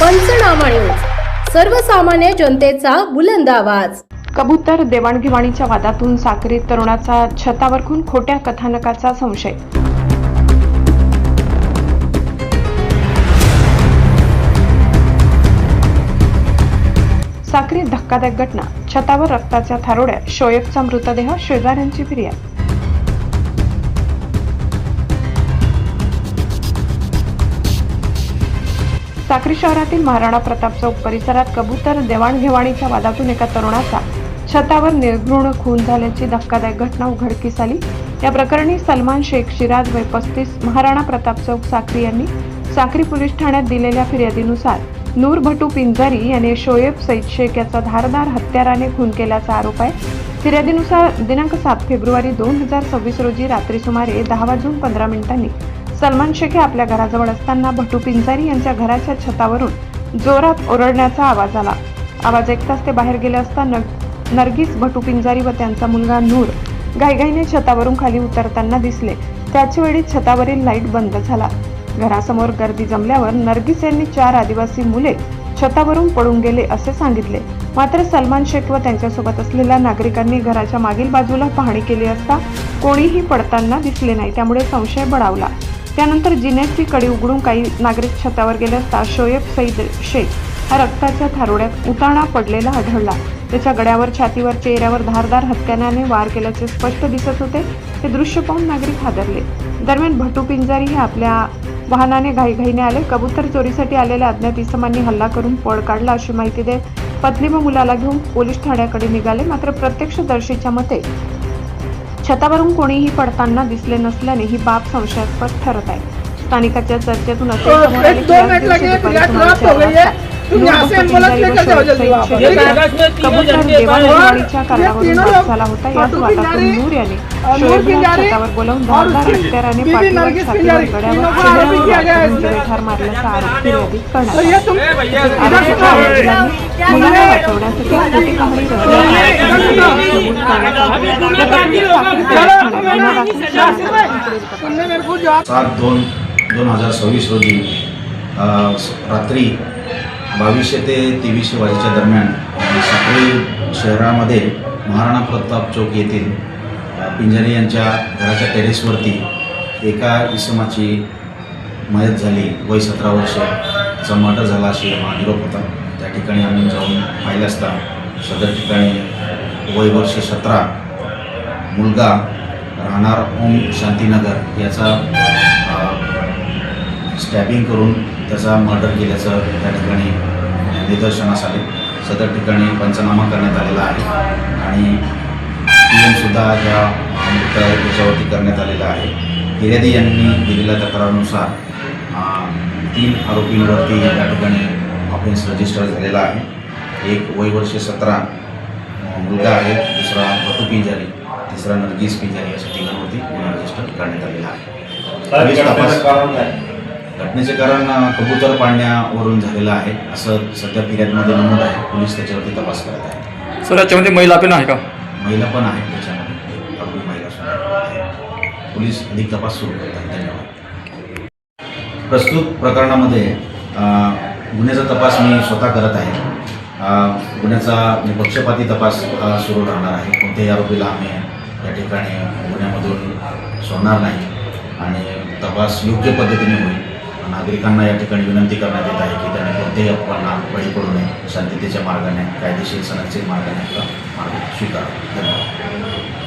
पंचनामा न्यूज, सर्वसामान्य जनतेचा बुलंद आवाज। कबूतर देवाणघेवाणीच्या वादातून साक्री तरुणाचा छतावर खून, खोट्या कथानकाचा संशय। साक्रीत धक्कादायक घटना, छतावर रक्ताच्या थारोड्या, शोएबचा मृतदेह, शेजाऱ्यांची फिर्याद। साक्री शहरातील महाराणा प्रताप चौक परिसरात कबूतर देवाणघेवाणीच्या वादातून एका तरुणाचा छतावर निर्घृण खून झाल्याची धक्कादायक घटना उघडकीस आली। या प्रकरणी सलमान शेख शिराज वय 35 महाराणा प्रताप चौक साक्री यांनी साक्री पोलीस ठाण्यात दिलेल्या फिर्यादीनुसार नूर भटू पिंजारी याने शोएब सईद शेख याचा धारदार हत्याराने खून केल्याचा आरोप आहे। फिर्यादीनुसार दिनांक 7 फेब्रुवारी 2026 रोजी रात्री सुमारे 10:15 सलमान शेख हे आपल्या घराजवळ असताना भटू पिंजारी यांच्या घराच्या छतावरून जोरात ओरडण्याचा आवाज आला। आवाज ऐकताच ते बाहेर गेले असता नरगिस भटू पिंजारी व त्यांचा मुलगा नूर घाईघाईने छतावरून खाली उतरताना दिसले। त्याच वेळी छतावरील लाईट बंद झाला। घरासमोर गर्दी जमल्यावर नरगिस यांनी 4 आदिवासी मुले छतावरून पळून गेले असे सांगितले। मात्र सलमान शेख व त्यांच्यासोबत असलेल्या नागरिकांनी घराच्या मागील बाजूला पाहणी केली असता कोणीही पडताना दिसले नाही, त्यामुळे संशय बळावला। त्यानंतर जिन्याची कडी उघडून काही नागरिक छतावर गेले असता शोएब सईद शेख हा रक्ताच्या थारोड्यात उताणा पडलेला आढळला। त्याच्या गड्यावर, छातीवर, चेहऱ्यावर धारदार हत्याराने वार केल्याचे स्पष्ट दिसत होते। हे दृश्य पाहून नागरिक हादरले। दरम्यान भटू पिंजारी हे आपल्या वाहनाने घाईघाईने आले। कबूतर चोरीसाठी आलेल्या अज्ञात इसमांनी हल्ला करून पळ काढला अशी माहिती देत पत्नी व मुलाला घेऊन पोलीस ठाण्याकडे निघाले। मात्र प्रत्यक्षदर्शीच्या मते छतावरून कोणीही पडताना दिसले नसल्याने ही बाब संशयास्पद ठरत आहे। स्थानिकांच्या चर्चेतून असे समोर आले की कबूतर देवाणघेवाणीच्या कारणावरून वाद झाला होता। याच वादातून नूर याने शोएबला छतावर बोलावून धारदार हत्याराने पाठीवर, छातीवर, गड्यावर, चेहऱ्यावर ठार मारल्याचा आरोप फिर्यादीत करण्यात आला। आरोपीच्या वडिलांनी मुलाला वाचवण्यासाठी खोटी कहाणी रचल्याने 7/2/2026 रोजी रात्री 2200 ते 2300 वाजेच्या दरम्यान साक्री शहरामध्ये महाराणा प्रताप चौक येथील पिंजारी यांच्या घराच्या टेरेसवरती एका इसमाची मयत झाली, वय 17 वर्ष, त्याचा मर्डर झाला अशी निरोप होता। त्या ठिकाणी आम्ही जाऊन पाहिलं असता सदर ठिकाणी वय वर्ष 17 मुलगा राहणार ओम शांतीनगर याचा स्टॅबिंग करून त्याचा मर्डर केल्याचं त्या ठिकाणी निदर्शनास आले। सदर ठिकाणी पंचनामा करण्यात आलेला आहे आणि सुद्धा या त्याच्यावरती करण्यात आलेला आहे। फिर्यादी यांनी दिलेल्या तक्रारानुसार 3 आरोपींवरती या ठिकाणी ऑफेन्स रजिस्टर झालेला आहे। एक वय वर्ष 17 मुलगा आहे, दुसरा भटू पिंजारी, तिसरा नरगिस पिंजारी अशा तिघांवरती गुन्हा रजिस्टर करण्यात आलेला आहे। घटनेचे कारण कबूतर पाळण्यावरून झालेलं आहे असं सध्या फिर्यादीमध्ये नमूद आहे। पोलीस त्याच्यावरती तपास करत आहेत। सर, याच्यामध्ये महिला पण आहे का? महिला पण आहे, त्याच्यामध्ये आरोपी महिला सुद्धा आहे। पोलीस अधिक तपास सुरू करत आहेत। धन्यवाद। प्रस्तुत प्रकरणामध्ये गुन्ह्याचा तपास मी स्वतः करत आहे। गुन्ह्याचा निपक्षपाती तपास सुरू राहणार आहे। कोणत्याही आरोपीला आम्ही या ठिकाणी गुन्ह्यामधून सोडणार नाही आणि तपास योग्य पद्धतीने होईल। नागरिकांना या ठिकाणी विनंती करण्यात येत आहे की त्यांनी कोणत्याही अपवादांना बळी पडू नये, शांततेच्या मार्गाने, कायदेशीर सनदशीर मार्गाने आपला मार्ग स्वीकारावा। धन्यवाद।